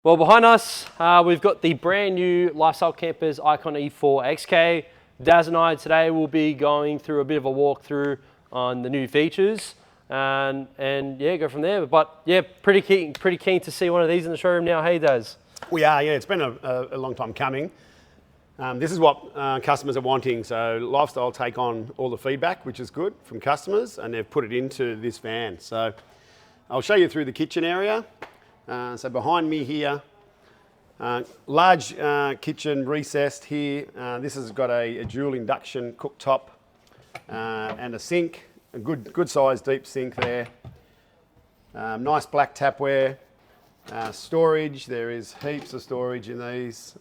Well, behind us, we've got the brand new Lifestyle Campers Iconn E4 XK. Daz and I today will be going through a bit of a walkthrough on the new features and yeah, go from there. But yeah, pretty keen to see one of these in the showroom now. Hey, Daz. We are, yeah. It's been a long time coming. This is what customers are wanting. So Lifestyle take on all the feedback, which is good from customers, and they've put it into this van. So I'll show you through the kitchen area. So behind me here, large kitchen recessed here. This has got a dual induction cooktop and a sink, a good sized deep sink there. Nice black tapware. Storage, there is heaps of storage in these.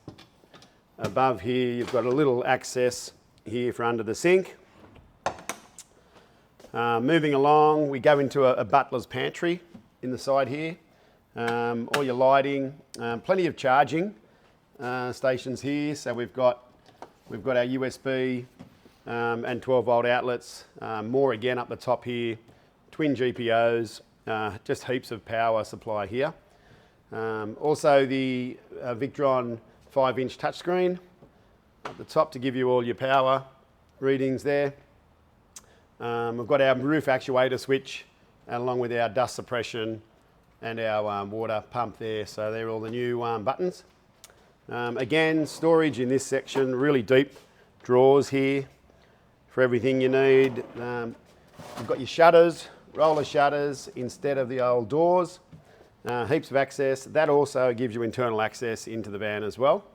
Above here, you've got a little access here for under the sink. Moving along, we go into a butler's pantry in the side here. All your lighting, plenty of charging stations here. So we've got our USB and 12 volt outlets. More again up the top here. Twin GPOs, just heaps of power supply here. Also the Victron 5-inch touchscreen at the top to give you all your power readings there. We've got our roof actuator switch along with our dust suppression and our water pump there. So they're all the new buttons. Again, storage in this section, really deep drawers here for everything you need. You've got your shutters, roller shutters instead of the old doors. Heaps of access. That also gives you internal access into the van as well.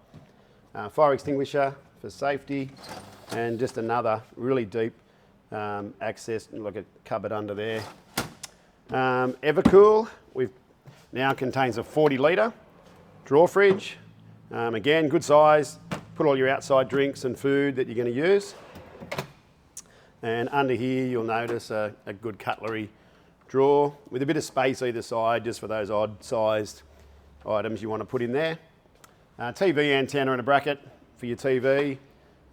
Fire extinguisher for safety, and just another really deep access. Look at cupboard under there. Evercool, now contains a 40 litre drawer fridge. Again, good size. Put all your outside drinks and food that you're going to use. And under here, you'll notice a good cutlery drawer with a bit of space either side, just for those odd sized items you want to put in there. TV antenna and a bracket for your TV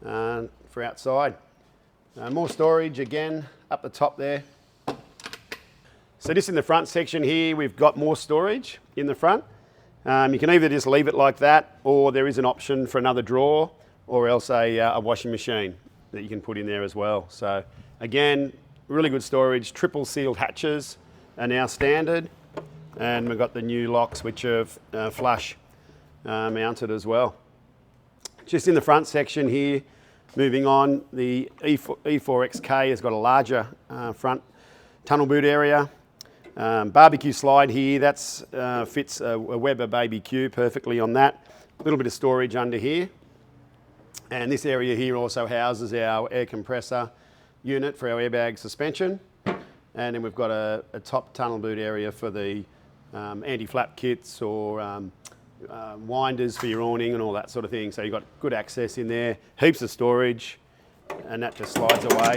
for outside. More storage again up the top there. So just in the front section here, we've got more storage in the front. You can either just leave it like that, or there is an option for another drawer, or else a washing machine that you can put in there as well. So again, really good storage. Triple sealed hatches are now standard, and we've got the new locks which are flush mounted as well. Just in the front section here, moving on, the E4 XK has got a larger front tunnel boot area. Barbecue slide here, that's fits a Weber BBQ perfectly on that. A little bit of storage under here. And this area here also houses our air compressor unit for our airbag suspension. And then we've got a top tunnel boot area for the anti-flap kits or winders for your awning and all that sort of thing. So you've got good access in there, heaps of storage, and that just slides away.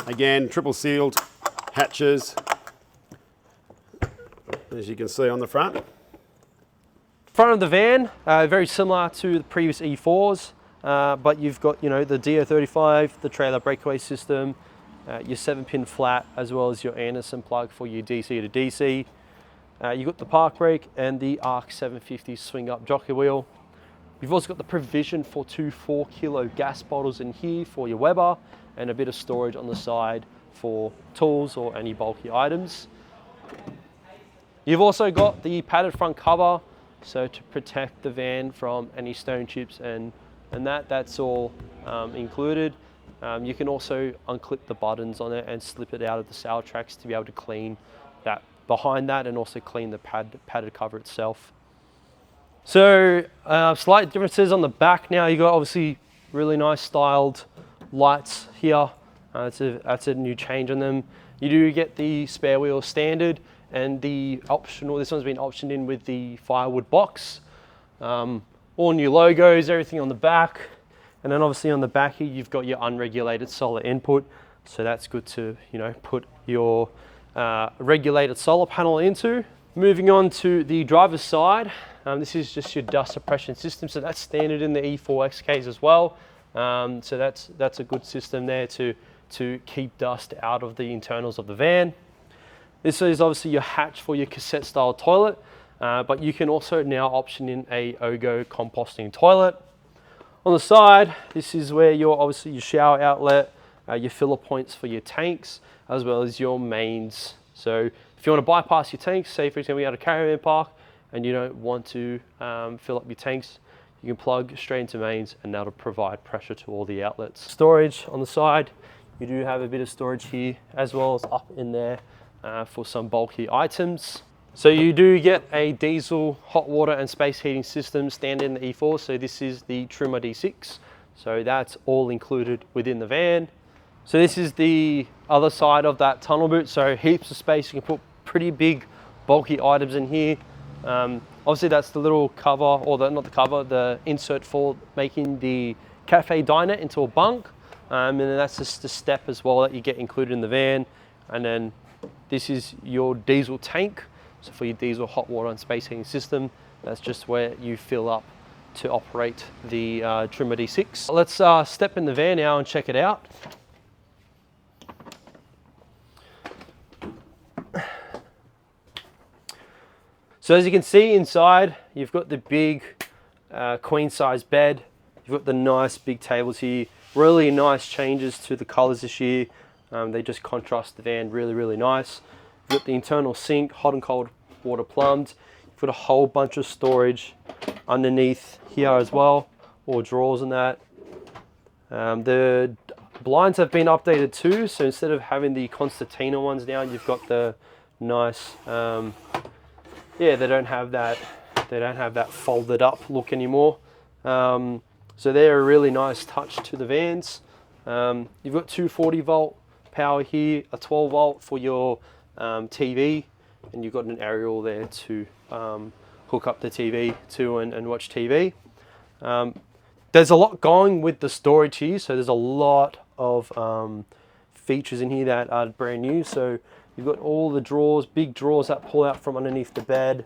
Again, triple sealed hatches, as you can see on the front. Front of the van, very similar to the previous E4s, but you've got, you know, the DO35, the trailer breakaway system, your 7-pin flat, as well as your Anderson plug for your DC to DC. You've got the park brake and the ARC 750 swing up jockey wheel. You've also got the provision for 2 4-kilo gas bottles in here for your Weber, and a bit of storage on the side for tools or any bulky items. You've also got the padded front cover, so to protect the van from any stone chips and that's all included. You can also unclip the buttons on it and slip it out of the saddle tracks to be able to clean that behind that, and also clean the padded cover itself. So slight differences on the back now. You got obviously really nice styled lights here. That's a new change on them. You do get the spare wheel standard, and the optional, this one's been optioned in with the firewood box. All new logos, everything on the back. And then obviously on the back here, you've got your unregulated solar input. So that's good to, you know, put your regulated solar panel into. Moving on to the driver's side, this is just your dust suppression system. So that's standard in the E4 XKs as well. So that's a good system there to keep dust out of the internals of the van. This is obviously your hatch for your cassette style toilet. but you can also now option in a OGO composting toilet. On the side, this is where obviously your shower outlet, your filler points for your tanks, as well as your mains. So if you want to bypass your tanks, say for example you're at a caravan park and you don't want to fill up your tanks, you can plug straight into mains and that'll provide pressure to all the outlets. Storage on the side, you do have a bit of storage here as well as up in there for some bulky items. So you do get a diesel hot water and space heating system standard in the E4. So this is the Trimmer D6. So that's all included within the van. So this is the other side of that tunnel boot. So heaps of space. You can put pretty big bulky items in here. Obviously that's the little cover, or not the cover, the insert for making the cafe diner into a bunk. And then that's just the step as well that you get included in the van. And then this is your diesel tank. So for your diesel hot water and space heating system, that's just where you fill up to operate the Trimmer D6. Let's step in the van now and check it out. So as you can see inside, you've got the big queen size bed. You've got the nice big tables here. Really nice changes to the colors this year. They just contrast the van really, really nice. You've got the internal sink, hot and cold water plumbed. You've got a whole bunch of storage underneath here as well, or drawers and that. The blinds have been updated too, so instead of having the concertina ones now, you've got the nice, yeah, they don't have that folded up look anymore. So they're a really nice touch to the vans. You've got 240 volt power here, a 12 volt for your TV, and you've got an aerial there to hook up the TV to and watch TV. There's a lot going with the storage here, so there's a lot of features in here that are brand new. So you've got all the drawers, big drawers that pull out from underneath the bed.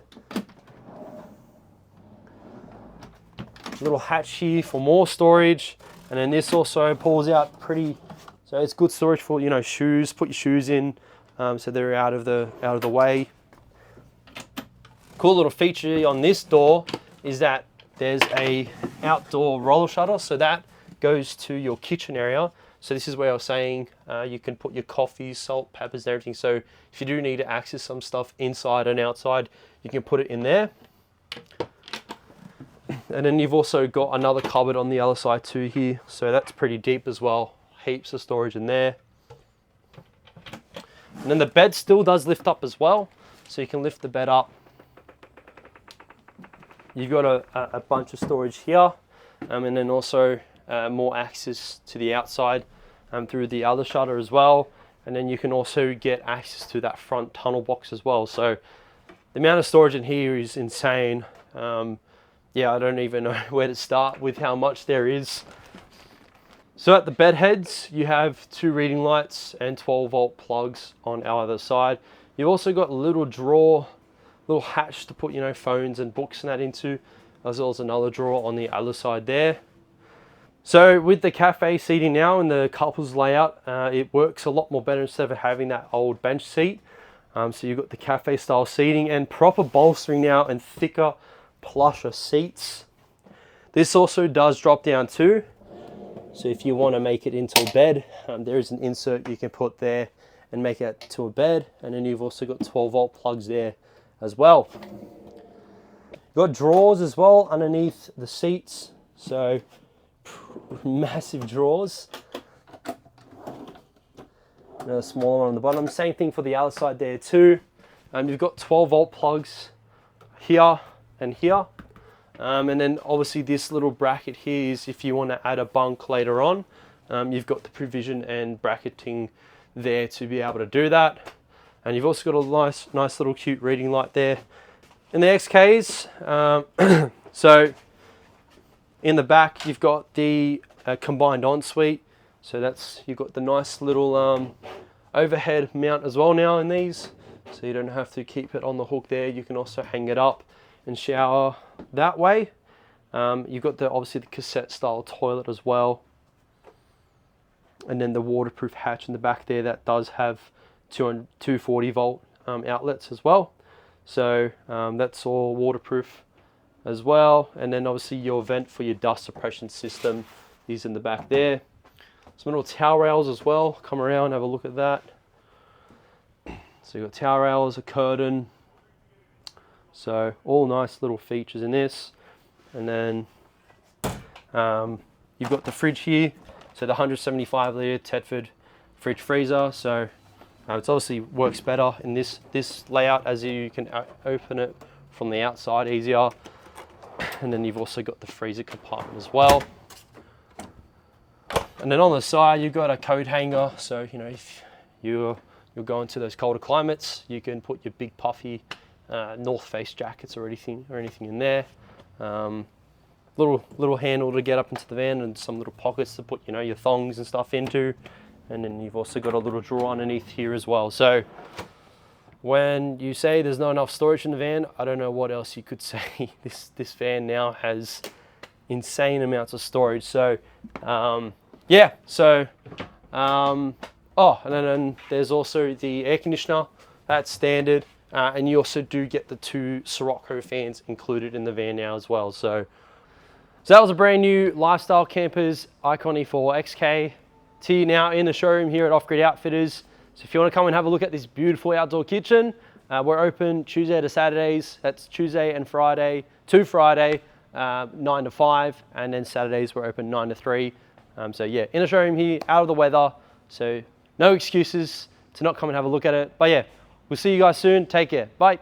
Little hatch here for more storage, and then this also pulls out pretty, so it's good storage for, you know, shoes. Put your shoes in, so they're out of the way. Cool little feature on this door is that there's a outdoor roller shutter, so that goes to your kitchen area. So this is where I was saying you can put your coffee, salt, peppers, and everything. So if you do need to access some stuff inside and outside, you can put it in there. And then you've also got another cupboard on the other side too here. So that's pretty deep as well. Heaps of storage in there. And then the bed still does lift up as well. So you can lift the bed up. You've got a bunch of storage here. And then also more access to the outside through the other shutter as well. And then you can also get access to that front tunnel box as well. So the amount of storage in here is insane. Yeah, I don't even know where to start with how much there is. So at the bed heads, you have 2 reading lights and 12 volt plugs on either side. You've also got a little drawer, little hatch to put, you know, phones and books and that into, as well as another drawer on the other side there. So with the cafe seating now and the couples layout, it works a lot more better instead of having that old bench seat. So you've got the cafe style seating and proper bolstering now and thicker, plusher seats. This also does drop down too. So if you want to make it into a bed, there is an insert you can put there and make it to a bed. And then you've also got 12 volt plugs there as well. You've got drawers as well underneath the seats. So massive drawers. Another smaller one on the bottom. Same thing for the other side there too. You've got 12 volt plugs here and here. And then obviously this little bracket here is if you want to add a bunk later on. You've got the provision and bracketing there to be able to do that. And you've also got a nice little cute reading light there. In the XKs, so in the back you've got the combined ensuite. So that's, you've got the nice little overhead mount as well now in these. So you don't have to keep it on the hook there. You can also hang it up and shower that way. You've got obviously the cassette style toilet as well. And then the waterproof hatch in the back there that does have 240 volt outlets as well. So that's all waterproof as well. And then obviously your vent for your dust suppression system is in the back there. Some little towel rails as well. Come around, have a look at that. So you've got towel rails, a curtain. So all nice little features in this. And then you've got the fridge here. So the 175 litre Tedford fridge freezer. So it obviously works better in this layout, as you can open it from the outside easier. And then you've also got the freezer compartment as well. And then on the side, you've got a coat hanger. So, you know, if you're going to those colder climates, you can put your big puffy North Face jackets or anything in there. Little handle to get up into the van, and some little pockets to put, you know, your thongs and stuff into. And then you've also got a little drawer underneath here as well. So when you say there's not enough storage in the van, I don't know what else you could say. This van now has insane amounts of storage. So yeah, so oh, and then there's also the air conditioner. That's standard, and you also do get the 2 Sirocco fans included in the van now as well. So that was a brand new Lifestyle Campers Iconn E4 XK. To you now in the showroom here at Off Grid Outfitters. So if you want to come and have a look at this beautiful outdoor kitchen, we're open Tuesday to Saturdays. That's Tuesday and Friday to Friday, 9 to 5, and then Saturdays we're open 9 to 3. So yeah, in the showroom here, out of the weather. So no excuses to not come and have a look at it. But yeah, we'll see you guys soon. Take care. Bye.